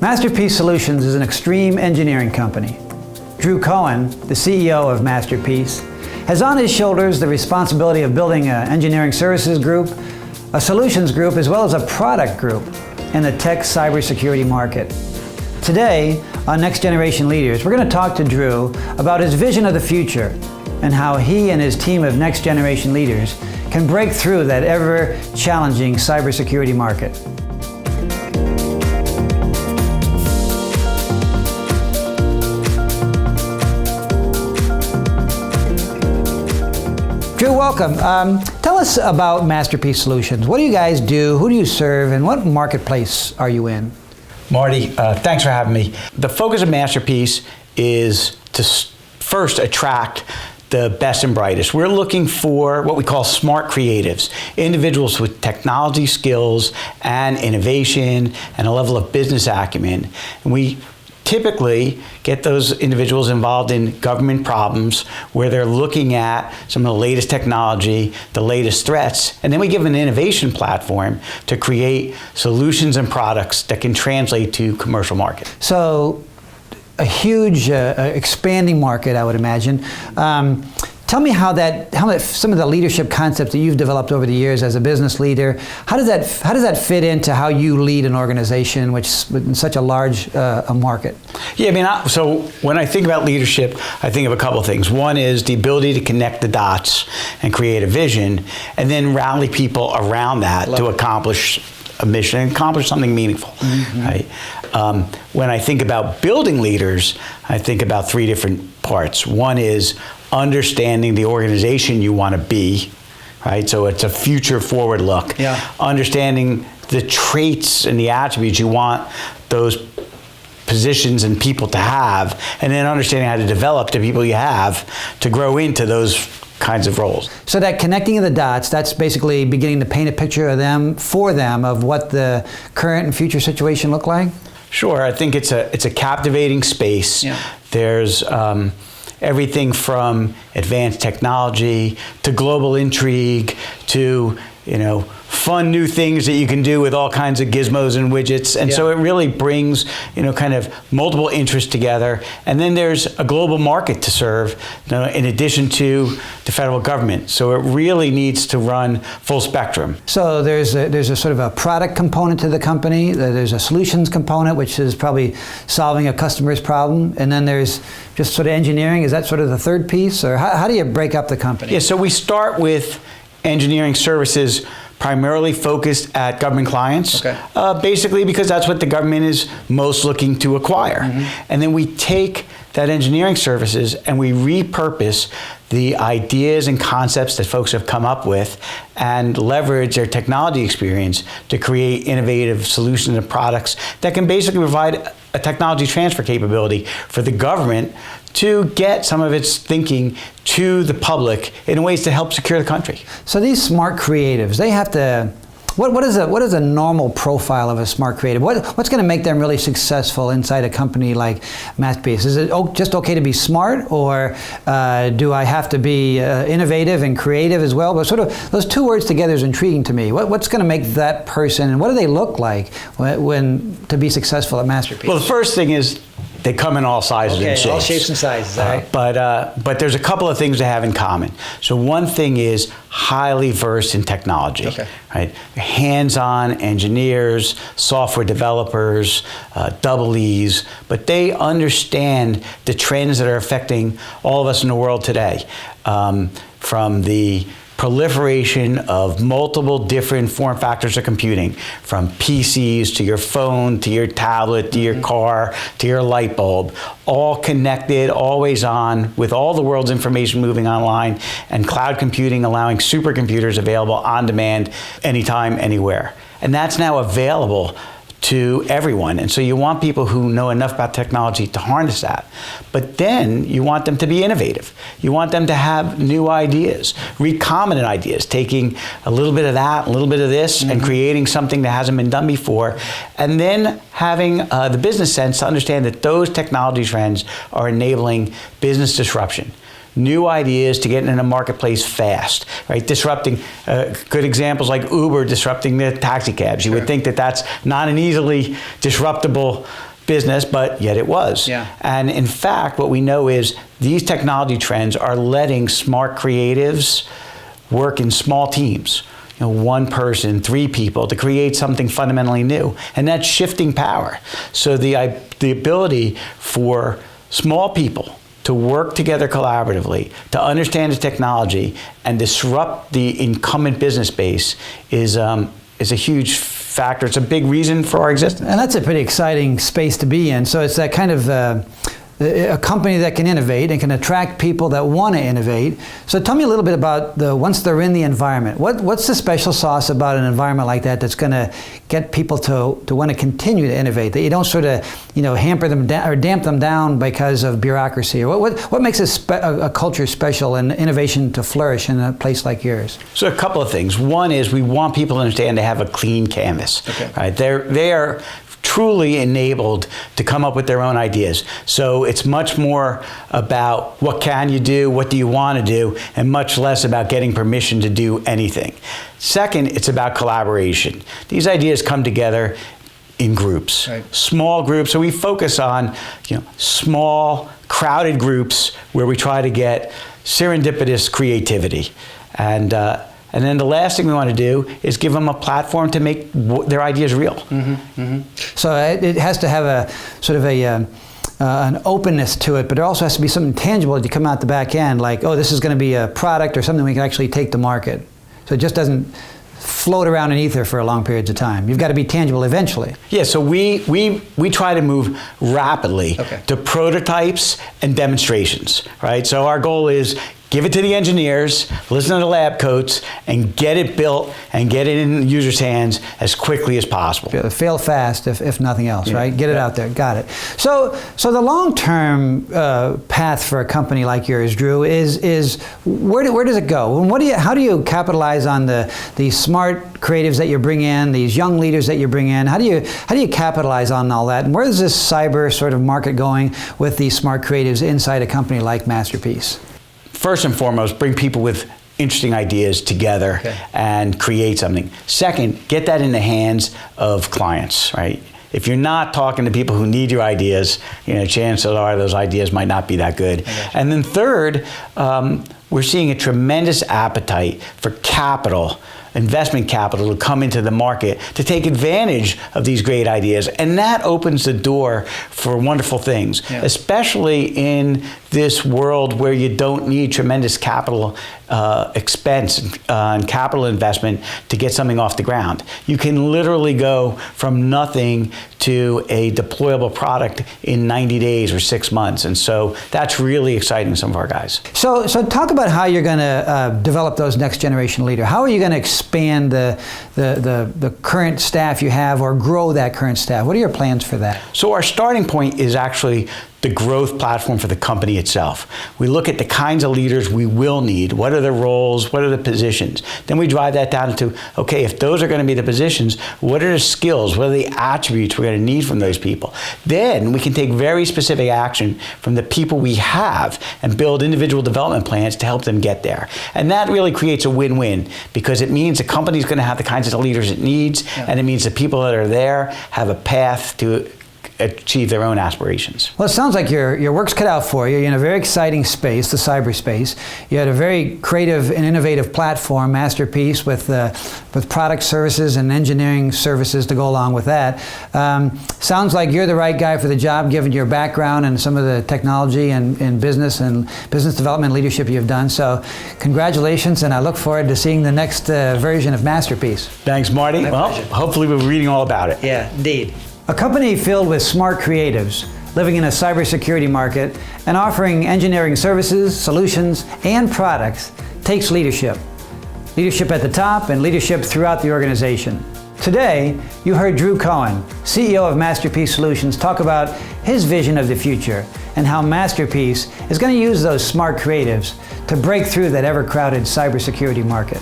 Masterpeace Solutions is an extreme engineering company. Drew Cohen, the CEO of Masterpeace, has on his shoulders the responsibility of building an engineering services group, a solutions group, as well as a product group in the tech cybersecurity market. Today, on Next Generation Leaders, we're going to talk to Drew about his vision of the future and how he and his team of Next Generation Leaders can break through that ever-challenging cybersecurity market. Drew, welcome. Tell us about Masterpeace Solutions. What do you guys do? Who do you serve? And what marketplace are you in? Marty, thanks for having me. The focus of Masterpeace is to first attract the best and brightest. We're looking for what we call smart creatives, individuals with technology skills and innovation and a level of business acumen. And we typically get those individuals involved in government problems where they're looking at some of the latest technology, the latest threats, and then we give them an innovation platform to create solutions and products that can translate to commercial market. So, a huge expanding market, I would imagine. Tell me how some of the leadership concepts that you've developed over the years as a business leader, how does that fit into how you lead an organization which is in such a large market? Yeah, I mean, so when I think about leadership, I think of a couple of things. One is the ability to connect the dots and create a vision, and then rally people around that to accomplish a mission and accomplish something meaningful, right? When I think about building leaders, I think about three different parts. One is understanding the organization you want to be, right? So it's a future forward look. Yeah. Understanding the traits and the attributes you want those positions and people to have, and then understanding how to develop the people you have to grow into those kinds of roles. So that connecting of the dots, that's basically beginning to paint a picture of them, for them, of what the current and future situation look like? Sure, I think it's a captivating space. Yeah. There's everything from advanced technology to global intrigue to, fun new things that you can do with all kinds of gizmos and widgets. And so it really brings, kind of multiple interests together. And then there's a global market to serve, in addition to the federal government. So it really needs to run full spectrum. So there's a sort of a product component to the company. There's a solutions component, which is probably solving a customer's problem. And then there's just sort of engineering. Is that sort of the third piece? Or how do you break up the company? Yeah, so we start with engineering services primarily focused at government clients, basically because that's what the government is most looking to acquire. And then we take that engineering services and we repurpose the ideas and concepts that folks have come up with and leverage their technology experience to create innovative solutions and products that can basically provide a technology transfer capability for the government to get some of its thinking to the public in ways to help secure the country. So these smart creatives, they have to, what is a normal profile of a smart creative? What's going to make them really successful inside a company like Masterpeace? Is it just okay to be smart, or do I have to be innovative and creative as well? But sort of those two words together is intriguing to me. What's going to make that person, and what do they look like when to be successful at Masterpeace? Well, the first thing is they come in all sizes and shapes. All shapes and sizes, all right. But there's a couple of things they have in common. So one thing is highly versed in technology, right? Hands-on engineers, software developers, double E's, but they understand the trends that are affecting all of us in the world today, from the proliferation of multiple different form factors of computing, from PCs to your phone, to your tablet, to your car, to your light bulb, all connected, always on, with all the world's information moving online, and cloud computing allowing supercomputers available on demand, anytime, anywhere. And that's now available to everyone. And so you want people who know enough about technology to harness that. But then you want them to be innovative. You want them to have new ideas, recombinant ideas, taking a little bit of that, a little bit of this, and creating something that hasn't been done before. And then having the business sense to understand that those technology trends are enabling business disruption. New ideas to get in a marketplace fast, right? Disrupting, good examples like Uber disrupting the taxi cabs. You would think that that's not an easily disruptable business, but yet it was. Yeah. And in fact, what we know is these technology trends are letting smart creatives work in small teams. One person, 3 people, to create something fundamentally new. And that's shifting power. So the ability for small people to work together collaboratively, to understand the technology and disrupt the incumbent business base is a huge factor. It's a big reason for our existence. And that's a pretty exciting space to be in. So it's that kind of a company that can innovate and can attract people that want to innovate. So tell me a little bit about once they're in the environment. What's the special sauce about an environment like that that's going to get people to want to continue to innovate? That you don't sort of hamper them down or damp them down because of bureaucracy. Or what makes a culture special and innovation to flourish in a place like yours? So a couple of things. One is we want people to understand they have a clean canvas. Okay. Right? They are truly enabled to come up with their own ideas. So it's much more about what can you do, what do you want to do, and much less about getting permission to do anything. Second, it's about collaboration. These ideas come together in groups, right. Small groups. So we focus on small, crowded groups where we try to get serendipitous creativity. And then the last thing we want to do is give them a platform to make their ideas real. Mm-hmm, mm-hmm. So it has to have a sort of an openness to it, but there also has to be something tangible that you come out the back end, like, oh, this is going to be a product or something we can actually take to market. So it just doesn't float around in ether for long periods of time. You've got to be tangible eventually. Yeah, so we try to move rapidly to prototypes and demonstrations, right? So our goal is give it to the engineers, listen to the lab coats, and get it built and get it in the user's hands as quickly as possible. Fail fast, if nothing else, right? Get it out there. Got it. So the long-term path for a company like yours, Drew, is where does it go? And how do you capitalize on the smart creatives that you bring in, these young leaders that you bring in? How do you capitalize on all that? And where is this cyber sort of market going with these smart creatives inside a company like Masterpeace? First and foremost, bring people with interesting ideas together and create something. Second, get that in the hands of clients, right? If you're not talking to people who need your ideas, chances are those ideas might not be that good. And then third, we're seeing a tremendous appetite for capital, investment capital, to come into the market to take advantage of these great ideas. And that opens the door for wonderful things, especially in this world where you don't need tremendous capital expense and capital investment to get something off the ground. You can literally go from nothing to a deployable product in 90 days or 6 months. And so that's really exciting, some of our guys. So talk about how you're going to develop those next generation leaders. How are you going to expand the current staff you have or grow that current staff? What are your plans for that? So our starting point is actually the growth platform for the company itself. We look at the kinds of leaders we will need. What are the roles? What are the positions? Then we drive that down into, okay, if those are going to be the positions, what are the skills? What are the attributes we're going to need from those people? Then we can take very specific action from the people we have and build individual development plans to help them get there. And that really creates a win-win, because it means the company's going to have the kinds of leaders it needs, and it means the people that are there have a path to achieve their own aspirations. Well, it sounds like your work's cut out for you. You're in a very exciting space, the cyberspace. You had a very creative and innovative platform, Masterpeace, with product services and engineering services to go along with that. Sounds like you're the right guy for the job, given your background and some of the technology and business development leadership you've done. So congratulations, and I look forward to seeing the next version of Masterpeace. Thanks, Marty. Well, hopefully we'll be reading all about it. Yeah, indeed. A company filled with smart creatives, living in a cybersecurity market and offering engineering services, solutions, and products takes leadership. Leadership at the top and leadership throughout the organization. Today, you heard Drew Cohen, CEO of Masterpeace Solutions, talk about his vision of the future and how Masterpeace is going to use those smart creatives to break through that ever-crowded cybersecurity market.